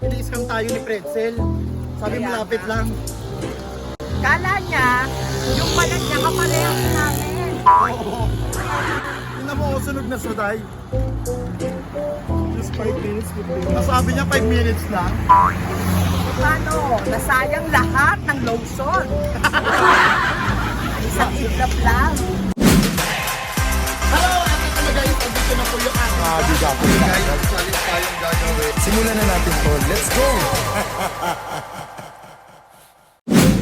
ini-scam tayo ni Pretzel. Sabi mo Kaya lapit nga. lang. Kala niya, yung palat niya kaparehas namin. Oo. Tingnan mo ako sunog na suday. Just 5 minutes, 15 minutes. Nasabi niya 5 minutes lang. Paano? Nasayang lahat ng lotion. Isang itlap lang. Hello! Ano guys? Andito na po yung Biga po. guys, challenge tayong gagawin. Simulan na natin to. Let's go!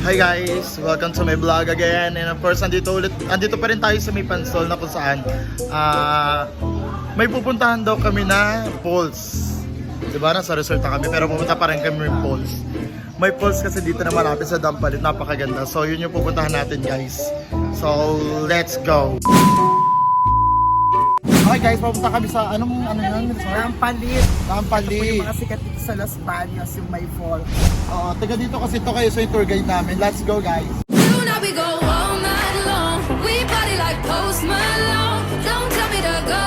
Hi guys! Welcome to my vlog again. And of course, andito pa rin tayo sa may pansol na kung saan may pupuntahan daw kami na falls. Diba? Nasa resort na kami pero pupunta pa rin kami ng falls. May falls kasi dito na malapit sa Dampalit. Napakaganda. So yun yung pupuntahan natin guys. So let's go! Okay guys, pupunta kami sa ano yan? Rampalit. Dampalit. Ito po yung mga sikat dito sa Los Baños, yung may fall. Taga dito kasi ito kayo sa tour guide namin. Let's go guys! Tonight we go all night long. We party like Post Malone. Don't tell me to go.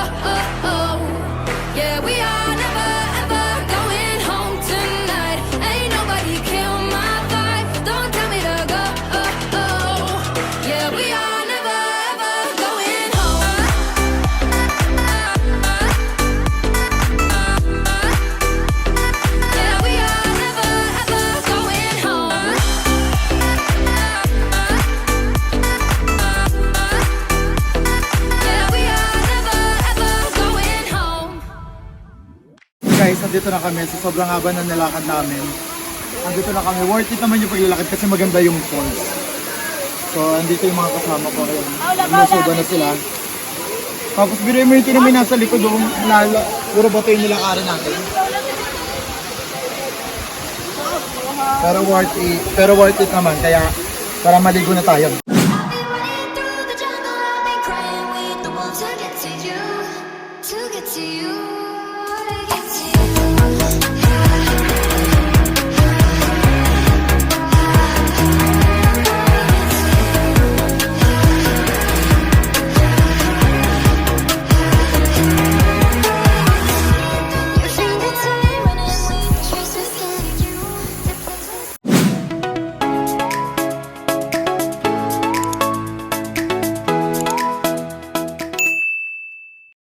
Yeah, we are never ever going home tonight. Ain't nobody kill my vibe. Don't tell me to go. Yeah, we are never ever going home. Yeah, we are never ever going home. Yeah, we are never ever going home. Guys, andito na kami. Sa sobrang haba na nilakad namin. Andito na kami. Worth it naman yung paglalakad kasi maganda yung falls. So, andito yung mga kasama ko. Ayun. Lusuba na sila. Tapos, biruin mo yung tinamay nasa likod doon. Puro bato yung nilakaran natin. Pero worth it naman. Kaya, para maligo na tayo. I've been running through the jungle, I've been crying with the wolves to get to you, to get to you.